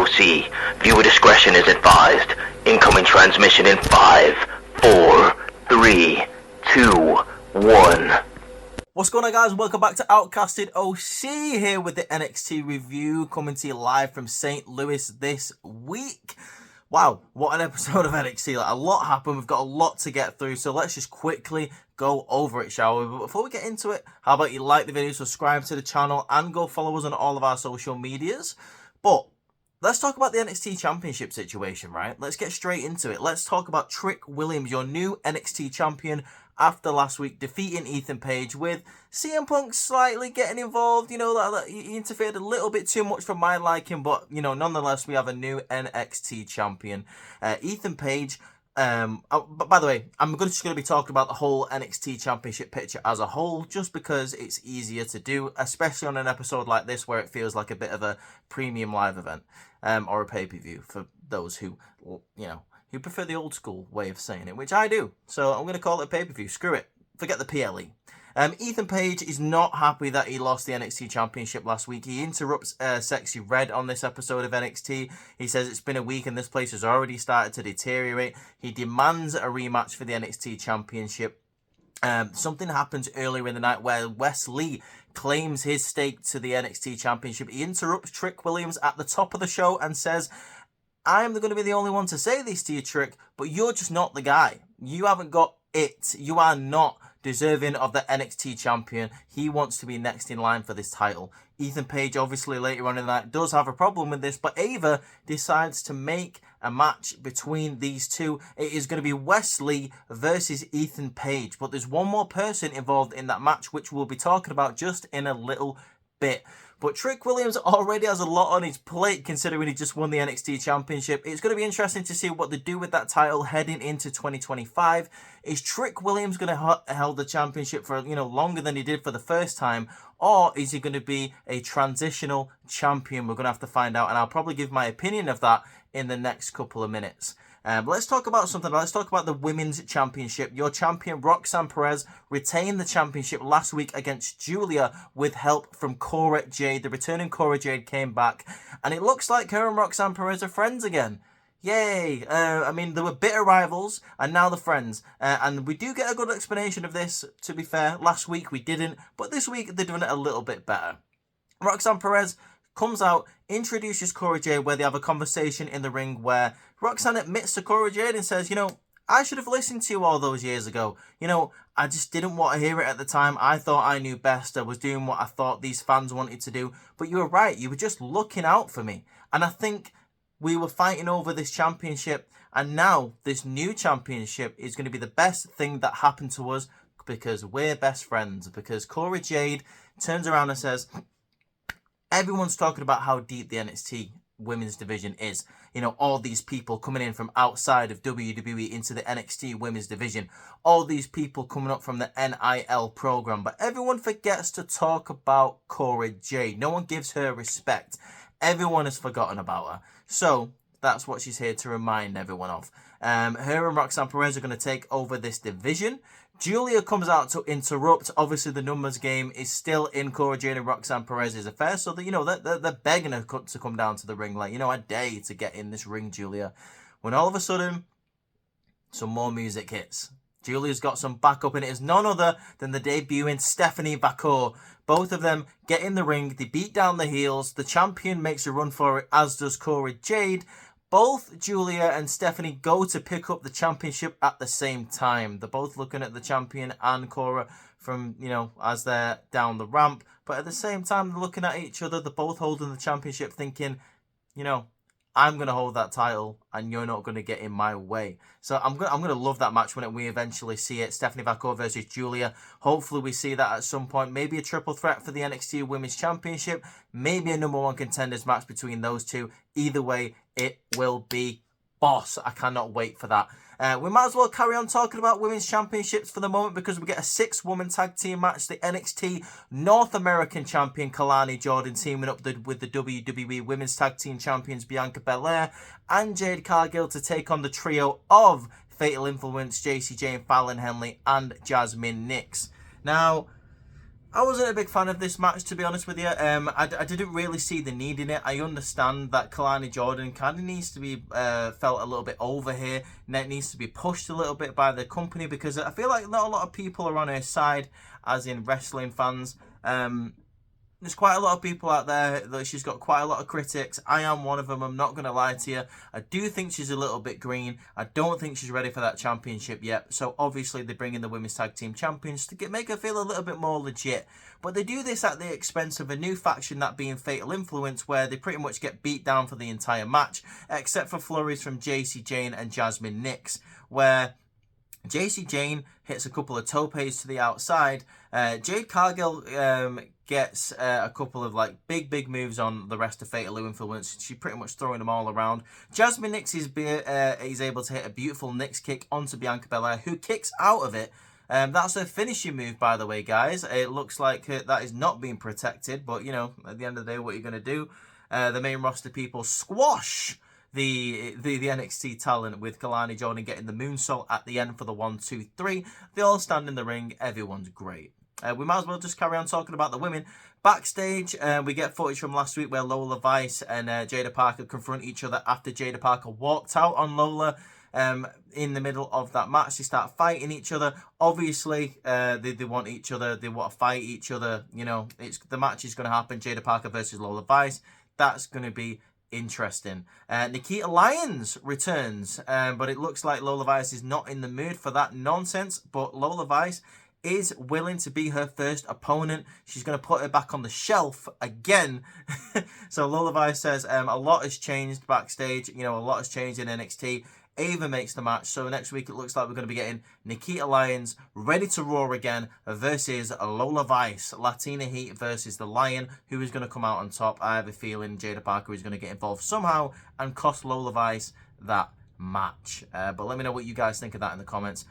OC. Viewer discretion is advised. Incoming transmission in 5, 4, 3, 2, 1. What's going on, guys? Welcome back to Outcasted OC here with the NXT review, coming to you live from St. Louis this week. Wow, what an episode of NXT. Like, a lot happened. We've got a lot to get through, so let's just quickly go over it, shall we? But before we get into it, how about you like the video, subscribe to the channel, and go follow us on all of our social medias. But let's talk about the NXT Championship situation, right? Let's get straight into it. Let's talk about Trick Williams, your new NXT champion, after last week defeating Ethan Page, with CM Punk slightly getting involved. You know, that he interfered a little bit too much for my liking, but, you know, nonetheless, we have a new NXT champion. Ethan Page, but by the way, I'm just going to be talking about the whole NXT championship picture as a whole, just because it's easier to do, especially on an episode like this where it feels like a bit of a premium live event, or a pay-per-view for those who, you know, who prefer the old school way of saying it, which I do. So I'm going to call it a pay-per-view. Screw it. Forget the PLE. Ethan Page is not happy that he lost the NXT Championship last week. He interrupts Sexy Red on this episode of NXT. He says it's been a week and this place has already started to deteriorate. He demands a rematch for the NXT Championship. Something happens earlier in the night where Wes Lee claims his stake to the NXT Championship. He interrupts Trick Williams at the top of the show and says, I'm going to be the only one to say this to you, Trick, but you're just not the guy. You haven't got it. You are not deserving of the NXT champion. He wants to be next in line for this title. Ethan Page, obviously, later on in the night, does have a problem with this, but Ava decides to make a match between these two. It is going to be Wes Lee versus Ethan Page, but there's one more person involved in that match, which we'll be talking about just in a little bit. But Trick Williams already has a lot on his plate, considering he just won the NXT Championship. It's going to be interesting to see what they do with that title heading into 2025. Is Trick Williams going to hold the championship for, you know, longer than he did for the first time? Or is he going to be a transitional champion? We're going to have to find out, and I'll probably give my opinion of that in the next couple of minutes. Let's talk about something. Let's talk about the Women's Championship. Your champion, Roxanne Perez, retained the championship last week against Julia with help from Cora Jade. The returning Cora Jade came back, and it looks like her and Roxanne Perez are friends again. Yay! I mean, they were bitter rivals, and now they're friends. And we do get a good explanation of this, to be fair. Last week we didn't, but this week they're doing it a little bit better. Roxanne Perez comes out, introduces Cora Jade, where they have a conversation in the ring where Roxanne admits to Cora Jade and says, you know, I should have listened to you all those years ago. You know, I just didn't want to hear it at the time. I thought I knew best. I was doing what I thought these fans wanted to do. But you were right. You were just looking out for me. And I think we were fighting over this championship. And now this new championship is going to be the best thing that happened to us because we're best friends. Because Cora Jade turns around and says, everyone's talking about how deep the NXT women's division is. You know, all these people coming in from outside of WWE into the NXT women's division. All these people coming up from the NIL program. But everyone forgets to talk about Cora Jade. No one gives her respect. Everyone has forgotten about her. So that's what she's here to remind everyone of. Her and Roxanne Perez are going to take over this division. Julia comes out to interrupt. Obviously, the numbers game is still in Cora Jade and Roxanne Perez's affair. So, you know, they're begging her to come down to the ring. Like, you know, I dare you to get in this ring, Julia. When all of a sudden, some more music hits. Julia's got some backup, and it is none other than the debuting Stephanie Vaquer. Both of them get in the ring. They beat down the heels. The champion makes a run for it, as does Cora Jade. Both Julia and Stephanie go to pick up the championship at the same time. They're both looking at the champion and Cora from, you know, as they're down the ramp. But at the same time, they're looking at each other. They're both holding the championship thinking, you know, I'm going to hold that title and you're not going to get in my way. So I'm going to love that match when we eventually see it. Stephanie Vaquer versus Julia. Hopefully we see that at some point. Maybe a triple threat for the NXT Women's Championship. Maybe a number one contenders match between those two. Either way, it will be boss. I cannot wait for that. We might as well carry on talking about women's championships for the moment because we get a 6-woman tag team match. The NXT North American champion Kalani Jordan teaming up with the WWE Women's Tag Team Champions Bianca Belair and Jade Cargill to take on the trio of Fatal Influence, JC Jane, Fallon Henley and Jasmine Nix. Now, I wasn't a big fan of this match, to be honest with you. I didn't really see the need in it. I understand that Kalani Jordan kind of needs to be felt a little bit over here. And it needs to be pushed a little bit by the company, because I feel like not a lot of people are on her side, as in wrestling fans. There's quite a lot of people out there that she's got quite a lot of critics. I am one of them. I'm not going to lie to you. I do think she's a little bit green. I don't think she's ready for that championship yet. So obviously they bring in the women's tag team champions to make her feel a little bit more legit. But they do this at the expense of a new faction, that being Fatal Influence, where they pretty much get beat down for the entire match, except for flurries from JC Jane and Jasmine Nix, where JC Jane hits a couple of topes to the outside. Jade Cargill gets a couple of like big moves on the rest of Fatal Influence. She's pretty much throwing them all around. Jasmine Nix is able to hit a beautiful Nix kick onto Bianca Belair, who kicks out of it. That's her finishing move, by the way, guys. It looks like that is not being protected, but you know, at the end of the day, what are you going to do? The main roster people squash the NXT talent, with Kalani Jordan getting the moonsault at the end for the 1, 2, 3. They all stand in the ring. Everyone's great. We might as well just carry on talking about the women. Backstage, we get footage from last week where Lola Vice and Jada Parker confront each other after Jada Parker walked out on Lola. In the middle of that match, they start fighting each other. Obviously, they want each other. They want to fight each other. You know, the match is going to happen. Jada Parker versus Lola Vice. That's going to be interesting. Nikita Lyons returns, but it looks like Lola Vice is not in the mood for that nonsense. But Lola Vice is willing to be her first opponent. She's going to put her back on the shelf again. So Lola Vice says a lot has changed backstage. You know, a lot has changed in NXT. Ava makes the match. So next week it looks like we're going to be getting Nikita Lyons ready to roar again versus Lola Vice. Latina Heat versus the Lion, who is going to come out on top. I have a feeling Jada Parker is going to get involved somehow and cost Lola Vice that match. But let me know what you guys think of that in the comments.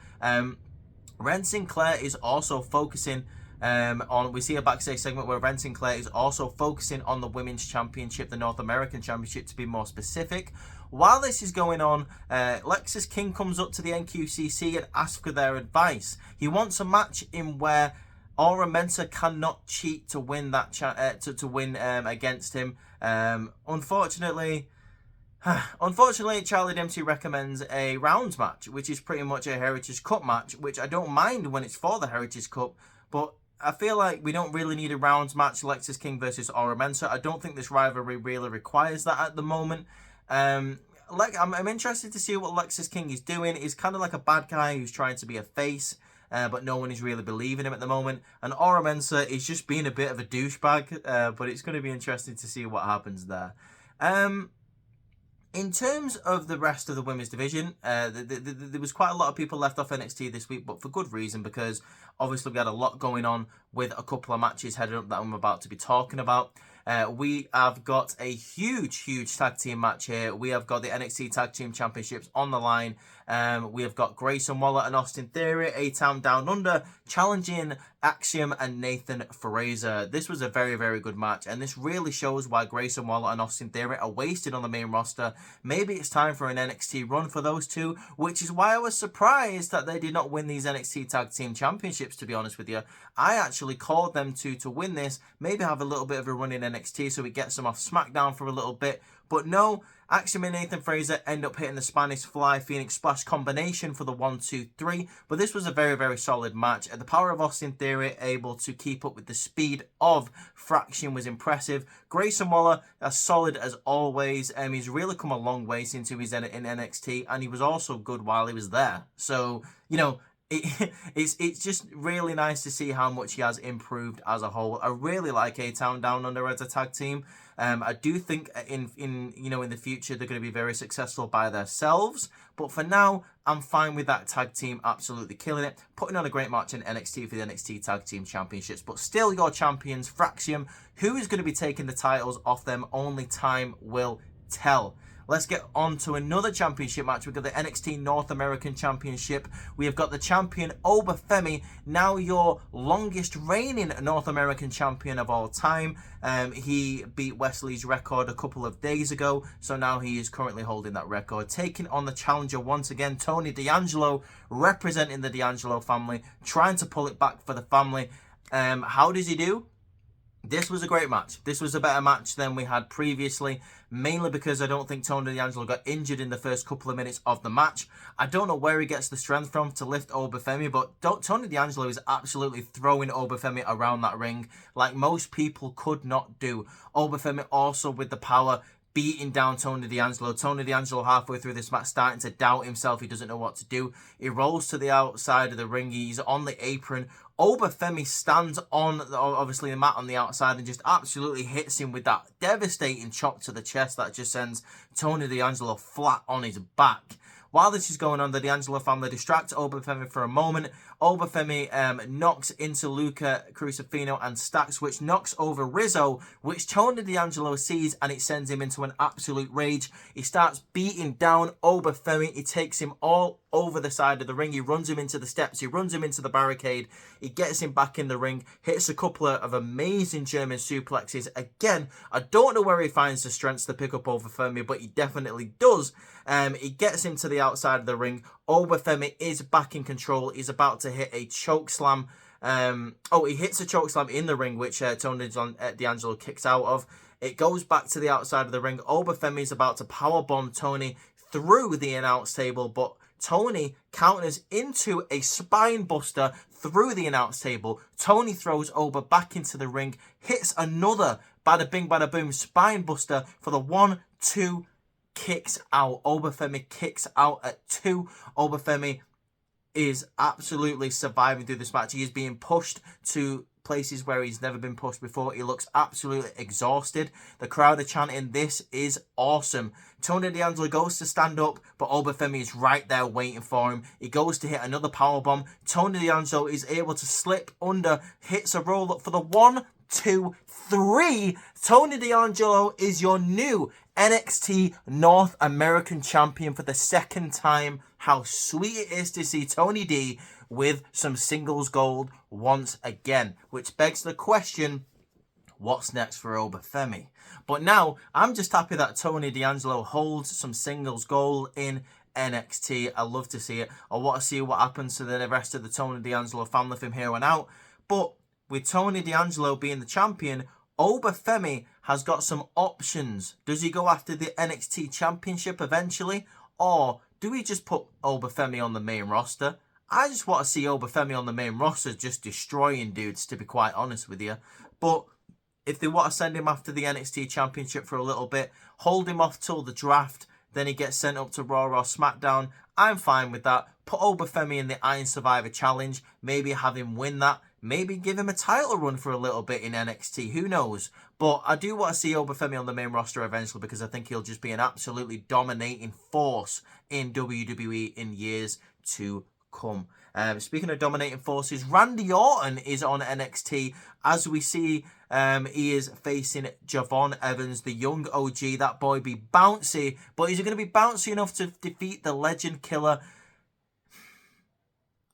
Ren Sinclair is also focusing on, we see a backstage segment where Ren Sinclair is also focusing on the Women's Championship, the North American Championship to be more specific. While this is going on, Lexis King comes up to the NQCC and asks for their advice. He wants a match in where Aura Mensah cannot cheat to win that to win against him. Unfortunately, Charlie Dempsey recommends a rounds match, which is pretty much a Heritage Cup match, which I don't mind when it's for the Heritage Cup, but I feel like we don't really need a rounds match, Lexis King versus Aura Mensah. I don't think this rivalry really requires that at the moment. I'm interested to see what Lexis King is doing. He's kind of like a bad guy who's trying to be a face, but no one is really believing him at the moment. And Aura Mensah is just being a bit of a douchebag, but it's going to be interesting to see what happens there. In terms of the rest of the women's division, there was quite a lot of people left off NXT this week, but for good reason, because obviously we had a lot going on with a couple of matches headed up that I'm about to be talking about. We have got a huge tag team match here. We have got the NXT Tag Team Championships on the line. We have got Grayson Waller and Austin Theory, A-Town Down Under, challenging Axiom and Nathan Frazer. This was a very good match, and this really shows why Grayson Waller and Austin Theory are wasted on the main roster. Maybe it's time for an NXT run for those two, which is why I was surprised that they did not win these NXT Tag Team Championships, to be honest with you. I actually called them to win this, maybe have a little bit of a run in NXT so it gets them off SmackDown for a little bit, but no. Axiom and Nathan Frazer end up hitting the Spanish Fly Phoenix Splash combination for the 1, 2, 3. But this was a very solid match. The power of Austin Theory able to keep up with the speed of Fraction was impressive. Grayson Waller, as solid as always. He's really come a long way since he was in NXT, and he was also good while he was there. So, you know, it's just really nice to see how much he has improved as a whole. I really like A-Town Down Under as a tag team. I do think in the future they're going to be very successful by themselves, but for now I'm fine with that tag team absolutely killing it, putting on a great match in NXT for the NXT Tag Team Championships. But still, your champions, Fraxium, who is going to be taking the titles off them, only time will tell. Let's get on to another championship match. We've got the NXT North American Championship. We have got the champion, Oba Femi, now your longest reigning North American champion of all time. He beat Wesley's record a couple of days ago, so now he is currently holding that record. Taking on the challenger once again, Tony D'Angelo, representing the D'Angelo family, trying to pull it back for the family. How does he do? This was a great match. This was a better match than we had previously, mainly because I don't think Tony D'Angelo got injured in the first couple of minutes of the match. I don't know where he gets the strength from to lift Obafemi, but Tony D'Angelo is absolutely throwing Obafemi around that ring like most people could not do. Obafemi also with the power, beating down Tony D'Angelo. Tony D'Angelo halfway through this match starting to doubt himself. He doesn't know what to do. He rolls to the outside of the ring. He's on the apron. Obafemi stands on, obviously, the mat on the outside and just absolutely hits him with that devastating chop to the chest that just sends Tony D'Angelo flat on his back. While this is going on, the D'Angelo family distracts Obafemi for a moment. Obafemi knocks into Luca Crucifino and Stacks, which knocks over Rizzo, which Tony D'Angelo sees, and it sends him into an absolute rage. He starts beating down Obafemi. He takes him all over the side of the ring. He runs him into the steps. He runs him into the barricade. He gets him back in the ring, hits a couple of amazing German suplexes. Again, I don't know where he finds the strength to pick up Obafemi, but he definitely does. He gets him to the outside of the ring. Obafemi is back in control. He's about to hit a choke slam. He hits a choke slam in the ring, which Tony D'Angelo kicks out of. It goes back to the outside of the ring. Obafemi is about to powerbomb Tony through the announce table, but Tony counters into a spine buster through the announce table. Tony throws Oba back into the ring, hits another bada bing bada boom spine buster for the 1-2, kicks out. Obafemi kicks out at 2. Obafemi is absolutely surviving through this match. He is being pushed to places where he's never been pushed before. He looks absolutely exhausted. The crowd are chanting, "This is awesome." Tony D'Angelo goes to stand up, but Obafemi is right there waiting for him. He goes to hit another powerbomb. Tony D'Angelo is able to slip under, hits a roll up for the 1-2-3. Tony D'Angelo is your new NXT North American champion for the second time. How sweet it is to see Tony D with some singles gold once again, which begs the question, what's next for Obafemi? But now, I'm just happy that Tony D'Angelo holds some singles gold in NXT. I love to see it. I want to see what happens to the rest of the Tony D'Angelo family from here on out. But with Tony D'Angelo being the champion, Obafemi has got some options. Does he go after the NXT championship eventually? Or do we just put Obafemi on the main roster? I just want to see Obafemi on the main roster just destroying dudes, to be quite honest with you. But if they want to send him after the NXT championship for a little bit, hold him off till the draft, then he gets sent up to Raw or SmackDown, I'm fine with that. Put Obafemi in the Iron Survivor Challenge, maybe have him win that, maybe give him a title run for a little bit in NXT, who knows? But I do want to see Obafemi on the main roster eventually, because I think he'll just be an absolutely dominating force in WWE in years to come. Speaking of dominating forces, Randy Orton is on NXT. As we see, he is facing Javon Evans, the young OG. That boy be bouncy, but is he going to be bouncy enough to defeat the Legend Killer?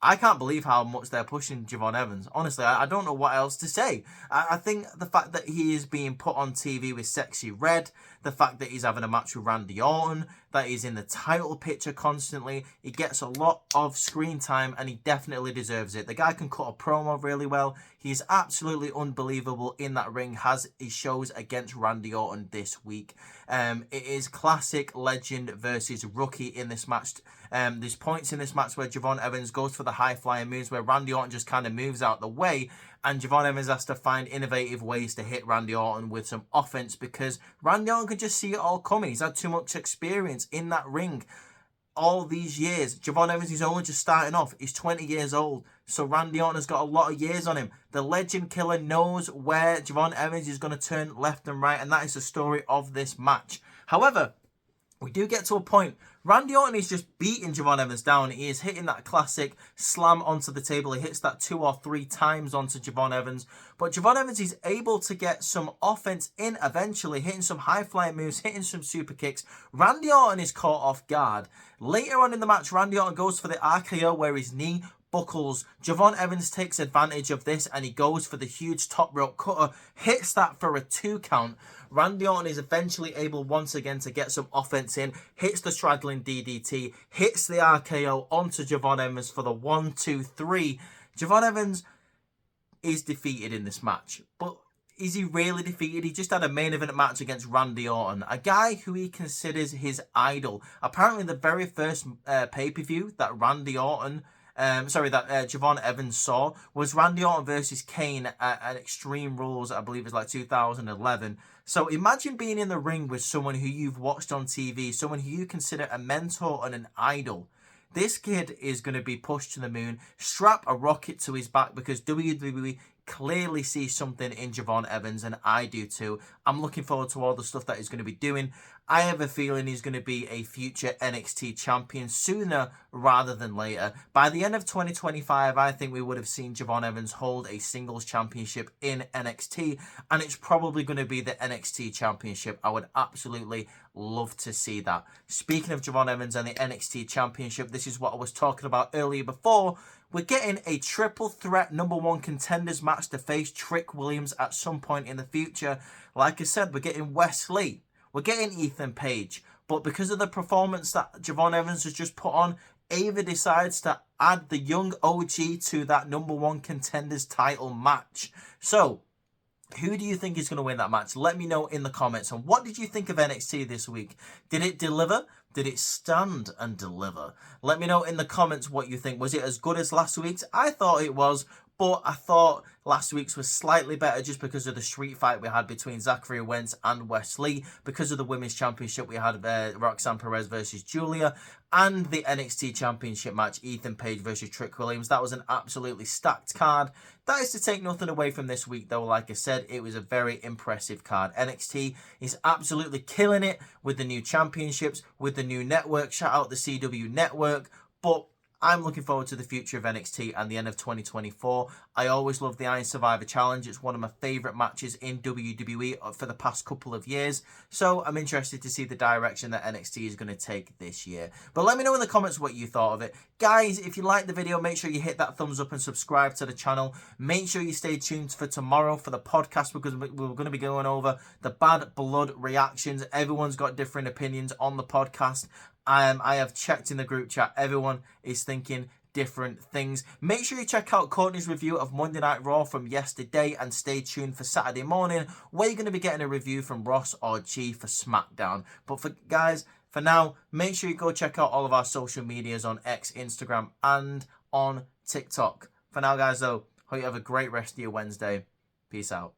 I can't believe how much they're pushing Javon Evans. Honestly, I don't know what else to say. I think the fact that he is being put on TV with Sexy Red, the fact that he's having a match with Randy Orton, that he's in the title picture constantly, he gets a lot of screen time and he definitely deserves it. The guy can cut a promo really well. He's absolutely unbelievable in that ring, as he shows against Randy Orton this week. It is classic legend versus rookie in this match. There's points in this match where Javon Evans goes for the high-flying moves, where Randy Orton just kind of moves out the way, and Javon Evans has to find innovative ways to hit Randy Orton with some offense, because Randy Orton can just see it all coming. He's had too much experience in that ring all these years. Javon Evans is only just starting off. He's 20 years old, so Randy Orton has got a lot of years on him. The Legend Killer knows where Javon Evans is going to turn left and right, and that is the story of this match. However, we do get to a point. Randy Orton is just beating Javon Evans down. He is hitting that classic slam onto the table. He hits that 2 or 3 times onto Javon Evans. But Javon Evans is able to get some offense in eventually, hitting some high-flying moves, hitting some super kicks. Randy Orton is caught off guard. Later on in the match, Randy Orton goes for the RKO where his knee buckles. Javon Evans takes advantage of this and he goes for the huge top rope cutter, hits that for a 2 count. Randy Orton is eventually able once again to get some offense in, hits the straddling DDT, hits the RKO onto Javon Evans for the 1-2-3. Javon Evans is defeated in this match. But is he really defeated? He just had a main event match against Randy Orton, a guy who he considers his idol. Apparently, the very first pay-per-view that Javon Evans saw was Randy Orton versus Kane at Extreme Rules, I believe it's like 2011. So imagine being in the ring with someone who you've watched on TV, someone who you consider a mentor and an idol. This kid is going to be pushed to the moon, strap a rocket to his back, because WWE clearly sees something in Javon Evans, and I do too. I'm looking forward to all the stuff that he's going to be doing. I have a feeling he's going to be a future NXT champion sooner rather than later. By the end of 2025, I think we would have seen Javon Evans hold a singles championship in NXT, and it's probably going to be the NXT championship. I would absolutely love to see that. Speaking of Javon Evans and the NXT championship, this is what I was talking about earlier before. We're getting a triple threat #1 contenders match to face Trick Williams at some point in the future. Like I said, we're getting Wes Lee. We're getting Ethan Page. But because of the performance that Javon Evans has just put on, Ava decides to add the young OG to that #1 contenders title match. So, who do you think is going to win that match? Let me know in the comments. And what did you think of NXT this week? Did it deliver? Did it stand and deliver? Let me know in the comments what you think. Was it as good as last week's? I thought it was, but I thought last week's was slightly better just because of the street fight we had between Zachary Wentz and Wes Lee. Because of the Women's Championship, we had Roxanne Perez versus Julia. And the NXT Championship match, Ethan Page versus Trick Williams. That was an absolutely stacked card. That is to take nothing away from this week, though. Like I said, it was a very impressive card. NXT is absolutely killing it with the new championships, with the new network. Shout out the CW network. But I'm looking forward to the future of NXT and the end of 2024. I always love the Iron Survivor Challenge. It's one of my favourite matches in WWE for the past couple of years. So I'm interested to see the direction that NXT is going to take this year. But let me know in the comments what you thought of it. Guys, if you liked the video, make sure you hit that thumbs up and subscribe to the channel. Make sure you stay tuned for tomorrow for the podcast, because we're going to be going over the Bad Blood reactions. Everyone's got different opinions on the podcast. I have checked in the group chat. Everyone is thinking different things. Make sure you check out Courtney's review of Monday Night Raw from yesterday, and stay tuned for Saturday morning, where you're going to be getting a review from Ross or G for SmackDown. But for now, make sure you go check out all of our social medias on X, Instagram, and on TikTok. For now, guys, though, hope you have a great rest of your Wednesday. Peace out.